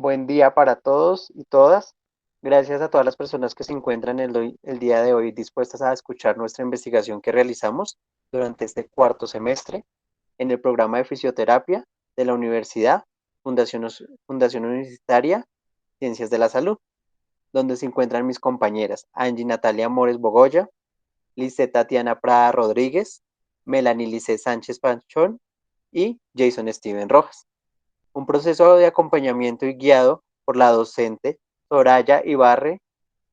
Buen día para todos y todas. Gracias a todas las personas que se encuentran el día de hoy dispuestas a escuchar nuestra investigación que realizamos durante este cuarto semestre en el programa de fisioterapia de la Universidad Fundación Universitaria Ciencias de la Salud, donde se encuentran mis compañeras Angie Natalia Mores Bogoya, Lice Tatiana Prada Rodríguez, Melanie Lice Sánchez Panchón y Jason Steven Rojas. Un proceso de acompañamiento y guiado por la docente Soraya Ibarre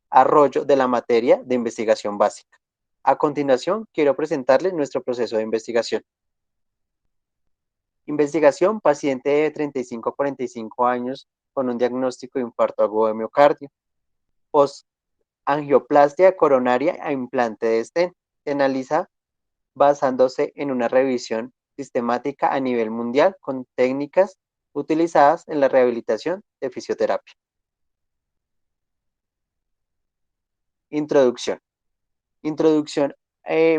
Arroyo de la materia de investigación básica. A continuación, quiero presentarles nuestro proceso de investigación. Investigación, paciente de 35 a 45 años con un diagnóstico de infarto agudo de miocardio. Post-angioplastia coronaria a implante de stent. Se analiza basándose en una revisión sistemática a nivel mundial con técnicas utilizadas en la rehabilitación de fisioterapia. Introducción. Introducción.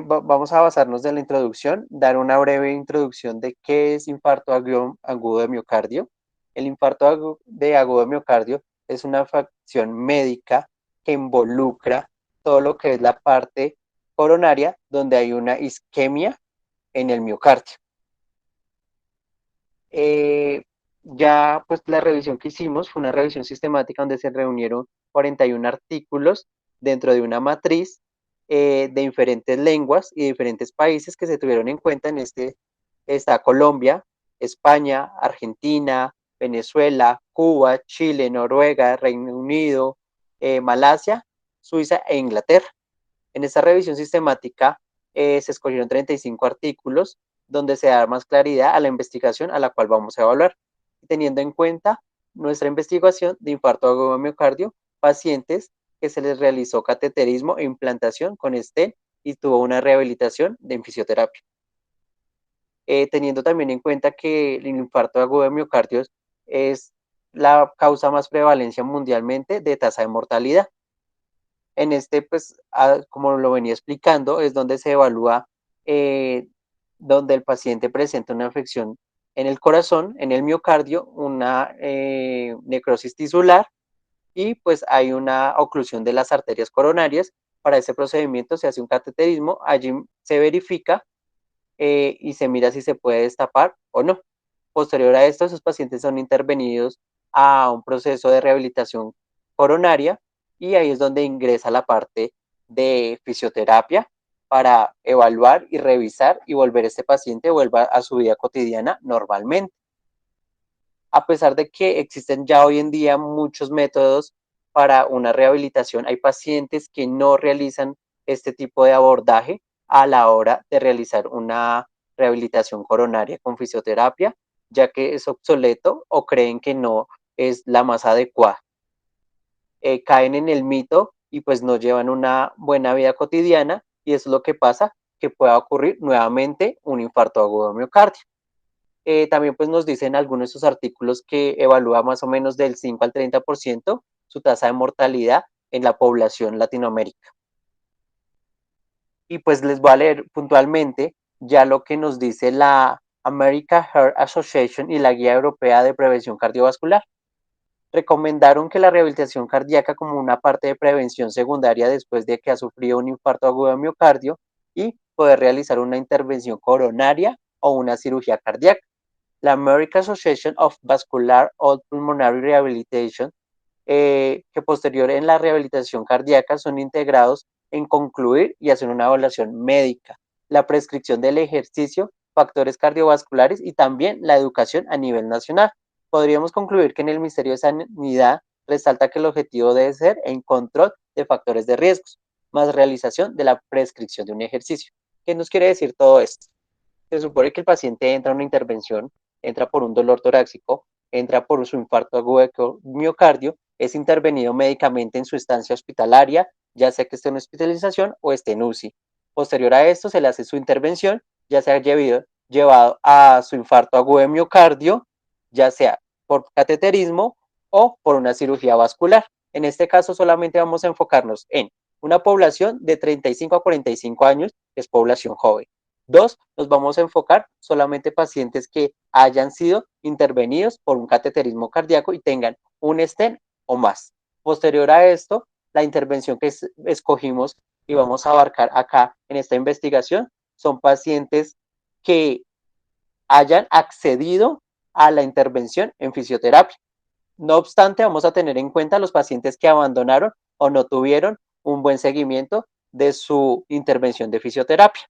Vamos a basarnos en la introducción, dar una breve introducción de qué es infarto agudo de miocardio. El infarto agudo de miocardio es una afección médica que involucra todo lo que es la parte coronaria, donde hay una isquemia en el miocardio. Ya pues la revisión que hicimos fue una revisión sistemática donde se reunieron 41 artículos dentro de una matriz de diferentes lenguas y diferentes países que se tuvieron en cuenta. En este está Colombia, España, Argentina, Venezuela, Cuba, Chile, Noruega, Reino Unido, Malasia, Suiza e Inglaterra. En esta revisión sistemática se escogieron 35 artículos donde se da más claridad a la investigación a la cual vamos a evaluar, teniendo en cuenta nuestra investigación de infarto agudo de miocardio, pacientes que se les realizó cateterismo e implantación con stent y tuvo una rehabilitación de fisioterapia. Teniendo también en cuenta que el infarto agudo de miocardio es la causa más prevalencia mundialmente de tasa de mortalidad. En este, pues, como lo venía explicando, es donde se evalúa donde el paciente presenta una afección en el corazón, en el miocardio, una necrosis tisular y pues hay una oclusión de las arterias coronarias. Para ese procedimiento se hace un cateterismo, allí se verifica y se mira si se puede destapar o no. Posterior a esto, esos pacientes son intervenidos a un proceso de rehabilitación coronaria y ahí es donde ingresa la parte de fisioterapia para evaluar y revisar y volver a este paciente vuelva a su vida cotidiana normalmente. A pesar de que existen ya hoy en día muchos métodos para una rehabilitación, hay pacientes que no realizan este tipo de abordaje a la hora de realizar una rehabilitación coronaria con fisioterapia, ya que es obsoleto o creen que no es la más adecuada. Caen en el mito y pues no llevan una buena vida cotidiana y eso es lo que pasa, que pueda ocurrir nuevamente un infarto agudo de miocardio. También pues nos dicen algunos de sus artículos que evalúa más o menos del 5 al 30% su tasa de mortalidad en la población Latinoamérica. Y pues les voy a leer puntualmente ya lo que nos dice la American Heart Association y la Guía Europea de Prevención Cardiovascular. Recomendaron que la rehabilitación cardíaca como una parte de prevención secundaria después de que ha sufrido un infarto agudo de miocardio y poder realizar una intervención coronaria o una cirugía cardíaca. La American Association of Vascular Old Pulmonary Rehabilitation, que posterior en la rehabilitación cardíaca son integrados en concluir y hacer una evaluación médica, la prescripción del ejercicio, factores cardiovasculares y también la educación a nivel nacional. Podríamos concluir que en el Ministerio de Sanidad resalta que el objetivo debe ser en control de factores de riesgos, más realización de la prescripción de un ejercicio. ¿Qué nos quiere decir todo esto? Se supone que el paciente entra a una intervención, entra por un dolor torácico, entra por su infarto agudo de miocardio, es intervenido médicamente en su estancia hospitalaria, ya sea que esté en hospitalización o esté en UCI. Posterior a esto se le hace su intervención, ya sea llevado a su infarto agudo de miocardio, ya sea por cateterismo o por una cirugía vascular. En este caso solamente vamos a enfocarnos en una población de 35 a 45 años, que es población joven. Dos, nos vamos a enfocar solamente pacientes que hayan sido intervenidos por un cateterismo cardíaco y tengan un stent o más. Posterior a esto, la intervención que escogimos y vamos a abarcar acá en esta investigación son pacientes que hayan accedido a la intervención en fisioterapia. No obstante, vamos a tener en cuenta los pacientes que abandonaron o no tuvieron un buen seguimiento de su intervención de fisioterapia.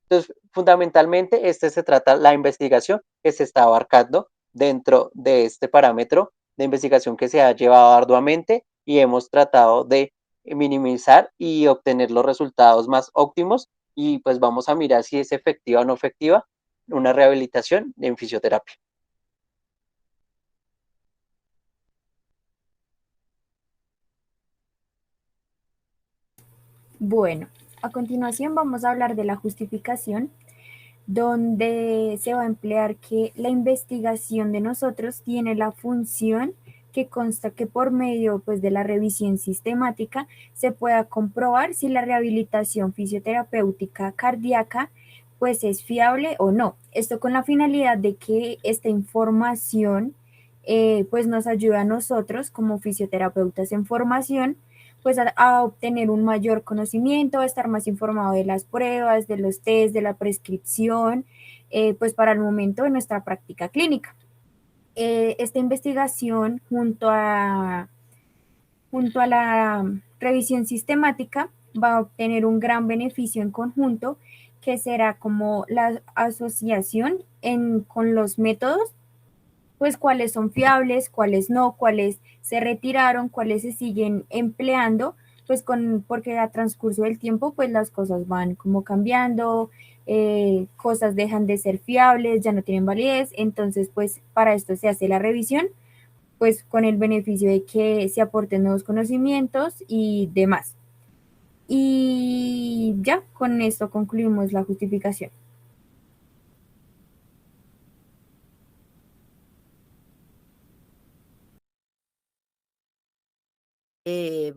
Entonces, fundamentalmente, se trata la investigación que se está abarcando dentro de este parámetro de investigación que se ha llevado arduamente y hemos tratado de minimizar y obtener los resultados más óptimos y pues vamos a mirar si es efectiva o no efectiva una rehabilitación en fisioterapia. Bueno, a continuación vamos a hablar de la justificación, donde se va a emplear que la investigación de nosotros tiene la función que consta que por medio pues, de la revisión sistemática se pueda comprobar si la rehabilitación fisioterapéutica cardíaca pues es fiable o no. Esto con la finalidad de que esta información pues nos ayuda a nosotros como fisioterapeutas en formación pues a obtener un mayor conocimiento, a estar más informado de las pruebas, de los test, de la prescripción, pues para el momento de nuestra práctica clínica. Esta investigación junto a la revisión sistemática va a obtener un gran beneficio en conjunto que será como la asociación con los métodos pues cuáles son fiables, cuáles no, cuáles se retiraron, cuáles se siguen empleando, pues porque a transcurso del tiempo pues las cosas van como cambiando, cosas dejan de ser fiables, ya no tienen validez, entonces pues para esto se hace la revisión, pues con el beneficio de que se aporten nuevos conocimientos y demás. Y ya, con esto concluimos la justificación.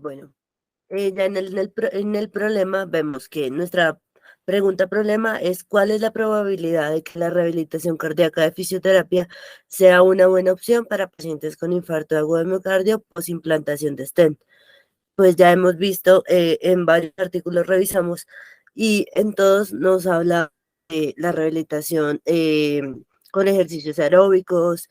Bueno, ya en el problema vemos que nuestra pregunta problema es cuál es la probabilidad de que la rehabilitación cardíaca de fisioterapia sea una buena opción para pacientes con infarto agudo de miocardio post implantación de stent. Pues ya hemos visto en varios artículos revisamos y en todos nos habla de la rehabilitación con ejercicios aeróbicos,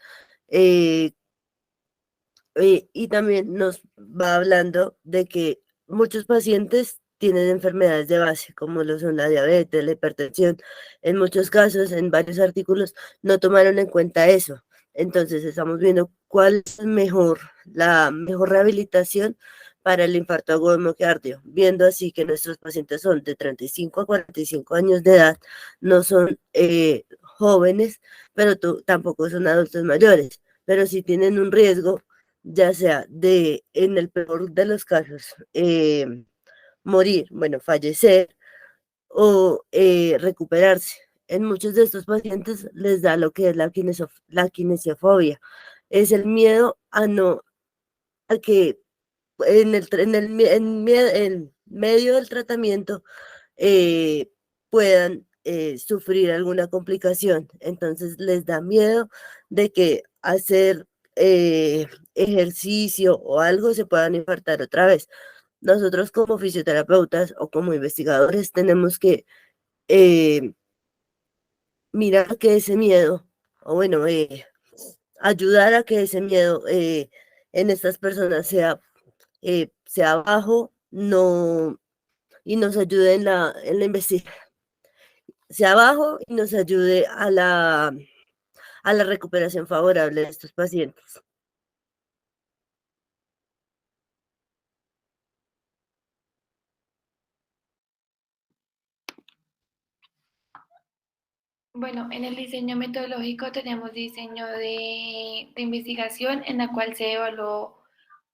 eh, y también nos va hablando de que muchos pacientes tienen enfermedades de base, como lo son la diabetes, la hipertensión. En muchos casos, en varios artículos, no tomaron en cuenta eso. Entonces, estamos viendo cuál es mejor, la mejor rehabilitación para el infarto agudo de miocardio, viendo así que nuestros pacientes son de 35 a 45 años de edad, no son jóvenes, pero tampoco son adultos mayores, pero sí tienen un riesgo ya sea de, en el peor de los casos, morir, bueno, fallecer o recuperarse. En muchos de estos pacientes les da lo que es la kinesiofobia. Es el miedo a no, a que en medio del tratamiento eh, puedan sufrir alguna complicación. Entonces les da miedo de que hacer ejercicio o algo se puedan infartar otra vez. Nosotros como fisioterapeutas o como investigadores tenemos que eh, mirar que ese miedo, o bueno, ayudar a que ese miedo en estas personas sea bajo, no, y nos ayude en la investigación, sea bajo y nos ayude a la recuperación favorable de estos pacientes. Bueno, en el diseño metodológico tenemos diseño de investigación en la cual se evaluó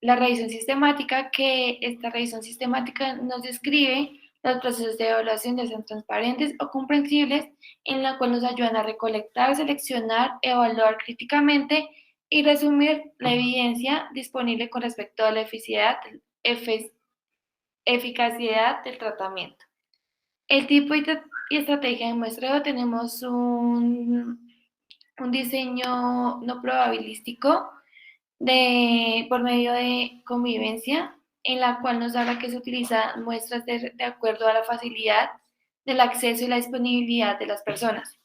la revisión sistemática, que esta revisión sistemática nos describe los procesos de evaluación ya sean transparentes o comprensibles, en la cual nos ayudan a recolectar, seleccionar, evaluar críticamente y resumir la evidencia disponible con respecto a la eficacia del tratamiento. El tipo y estrategia de muestreo tenemos un diseño no probabilístico por medio de convivencia, en la cual nos habla que se utilizan muestras de acuerdo a la facilidad del acceso y la disponibilidad de las personas.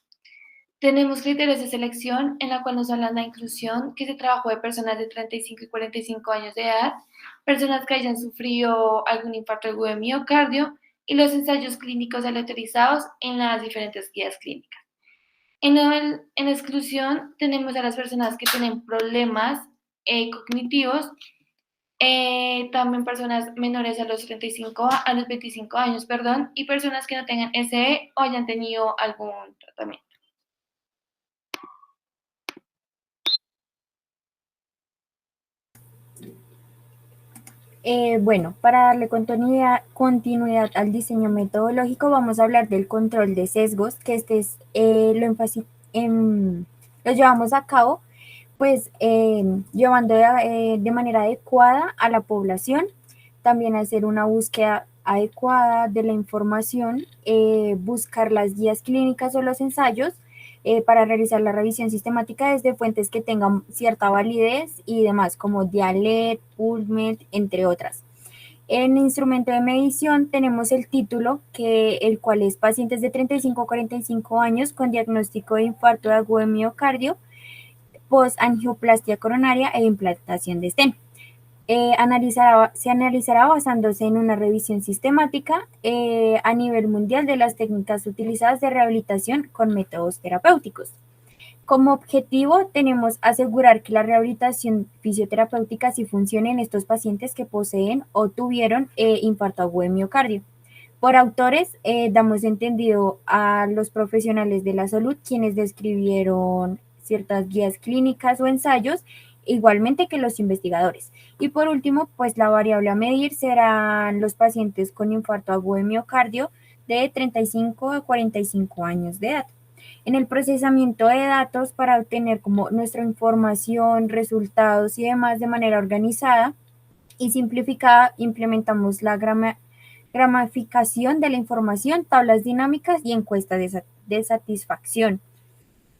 Tenemos criterios de selección en la cual nos hablan de la inclusión, que se trabajó de personas de 35 y 45 años de edad, personas que hayan sufrido algún infarto agudo de miocardio y los ensayos clínicos aleatorizados en las diferentes guías clínicas. En exclusión tenemos a las personas que tienen problemas cognitivos, también personas menores a los 25 años, perdón, y personas que no tengan SE o hayan tenido algún tratamiento. Bueno, para darle continuidad al diseño metodológico, vamos a hablar del control de sesgos, que lo llevamos a cabo, pues llevando de manera adecuada a la población, también hacer una búsqueda adecuada de la información, buscar las guías clínicas o los ensayos, para realizar la revisión sistemática desde fuentes que tengan cierta validez y demás, como Dialet, PubMed, entre otras. En instrumento de medición tenemos el título, el cual es pacientes de 35 a 45 años con diagnóstico de infarto agudo de miocardio, post-angioplastia coronaria e implantación de stent. Se analizará basándose en una revisión sistemática a nivel mundial de las técnicas utilizadas de rehabilitación con métodos terapéuticos. Como objetivo tenemos asegurar que la rehabilitación fisioterapéutica sí funcione en estos pacientes que poseen o tuvieron infarto agudo de miocardio. Por autores, damos entendido a los profesionales de la salud quienes describieron ciertas guías clínicas o ensayos, igualmente que los investigadores. Y por último, pues la variable a medir serán los pacientes con infarto agudo de miocardio de 35 a 45 años de edad. En el procesamiento de datos para obtener como nuestra información, resultados y demás de manera organizada y simplificada, implementamos la gramificación de la información, tablas dinámicas y encuestas de satisfacción.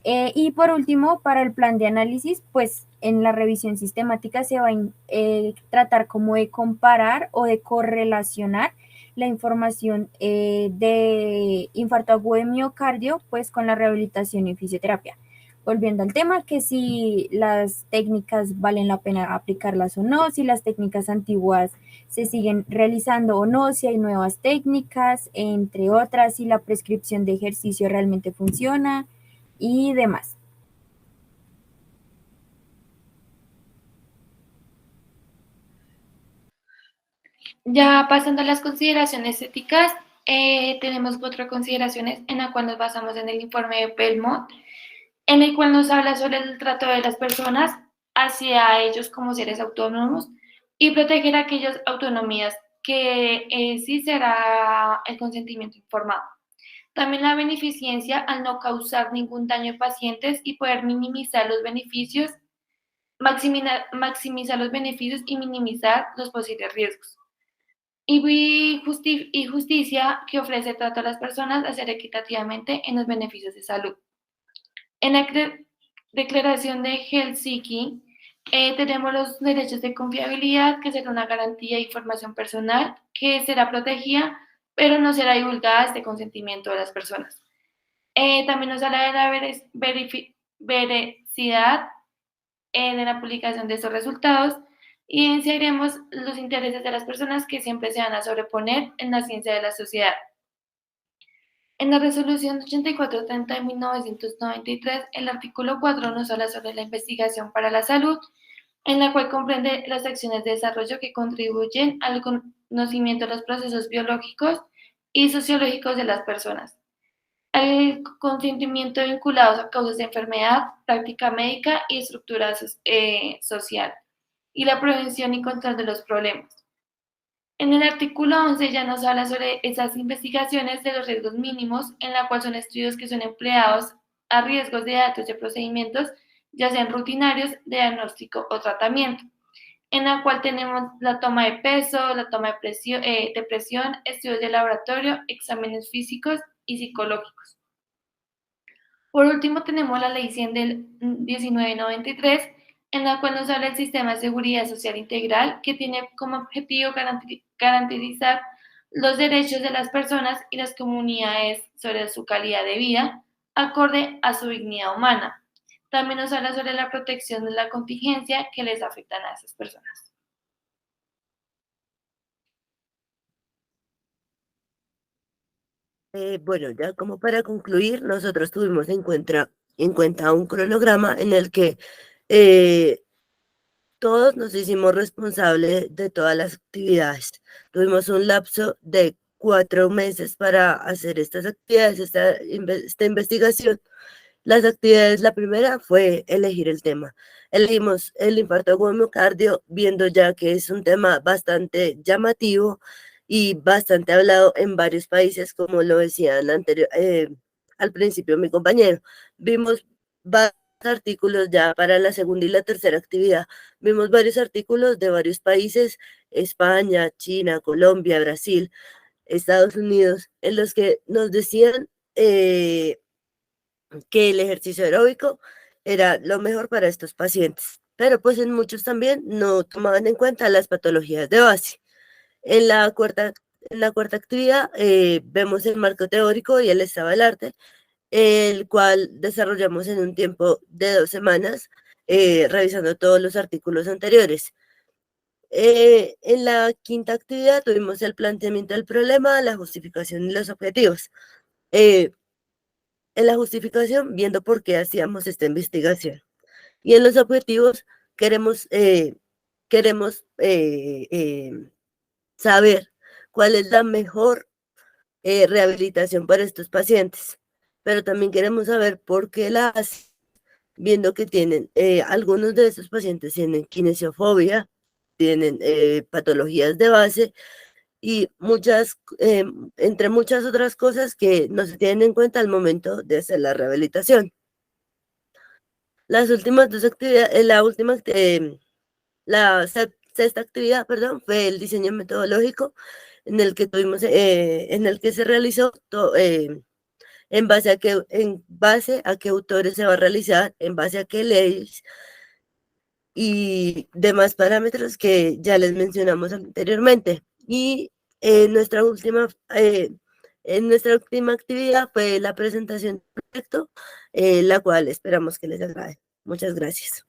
Y por último, para el plan de análisis, pues en la revisión sistemática se va a tratar como de comparar o de correlacionar la información de infarto agudo de miocardio, pues con la rehabilitación y fisioterapia. Volviendo al tema, que si las técnicas valen la pena aplicarlas o no, si las técnicas antiguas se siguen realizando o no, si hay nuevas técnicas, entre otras, si la prescripción de ejercicio realmente funciona y demás. Ya pasando a las consideraciones éticas, tenemos 4 consideraciones en las cuales nos basamos en el informe de Belmont, en el cual nos habla sobre el trato de las personas hacia ellos como seres autónomos y proteger aquellas autonomías que sí será el consentimiento informado. También la beneficencia al no causar ningún daño a pacientes y poder minimizar los beneficios, maximizar los beneficios y minimizar los posibles riesgos. Y justicia que ofrece trato a las personas hacer equitativamente en los beneficios de salud. En la Declaración de Helsinki tenemos los derechos de confiabilidad, que será una garantía de información personal que será protegida, pero no será divulgada este consentimiento de las personas. También nos habla de la veracidad de la publicación de estos resultados y evidenciaremos los intereses de las personas que siempre se van a sobreponer en la ciencia de la sociedad. En la resolución 8430 de 1993, el artículo 4 nos habla sobre la investigación para la salud, en la cual comprende las acciones de desarrollo que contribuyen al conocimiento de los procesos biológicos y sociológicos de las personas, al consentimiento vinculados a causas de enfermedad, práctica médica y estructura social, y la prevención y control de los problemas. En el artículo 11 ya nos habla sobre esas investigaciones de los riesgos mínimos, en la cual son estudios que son empleados a riesgos de datos de procedimientos, ya sean rutinarios, de diagnóstico o tratamiento, en la cual tenemos la toma de peso, la toma de presión, estudios de laboratorio, exámenes físicos y psicológicos. Por último, tenemos la Ley 100 del 1993, en la cual nos habla el sistema de seguridad social integral, que tiene como objetivo garantizar los derechos de las personas y las comunidades sobre su calidad de vida, acorde a su dignidad humana. También nos habla sobre la protección de la contingencia que les afectan a esas personas. Bueno, ya como para concluir, nosotros tuvimos en cuenta un cronograma en el que eh, todos nos hicimos responsables de todas las actividades. Tuvimos un lapso de 4 meses para hacer estas actividades, esta investigación. Las actividades, la primera fue elegir el tema. Elegimos el infarto agudo miocardio, viendo ya que es un tema bastante llamativo y bastante hablado en varios países, como lo decía al principio mi compañero. Vimos varios artículos ya para la segunda y la tercera actividad. Vimos varios artículos de varios países, España, China, Colombia, Brasil, Estados Unidos, en los que nos decían que el ejercicio aeróbico era lo mejor para estos pacientes, pero pues en muchos también no tomaban en cuenta las patologías de base. En la cuarta actividad vemos el marco teórico y el estado del arte, el cual desarrollamos en un tiempo de 2 semanas, revisando todos los artículos anteriores. En la quinta actividad tuvimos el planteamiento del problema, la justificación y los objetivos. Eh, en la justificación, viendo por qué hacíamos esta investigación. Y en los objetivos, queremos, eh, queremos saber cuál es la mejor rehabilitación para estos pacientes. Pero también queremos saber por qué la hacen, viendo que algunos de estos pacientes tienen kinesiofobia, tienen patologías de base y entre muchas otras cosas que no se tienen en cuenta al momento de hacer la rehabilitación. Las últimas dos actividades, sexta actividad, perdón, fue el diseño metodológico en el que se realizó en base a qué autores se va a realizar, en base a qué leyes y demás parámetros que ya les mencionamos anteriormente. Y en nuestra última, eh, en nuestra última actividad fue la presentación del proyecto, la cual esperamos que les agrade. Muchas gracias.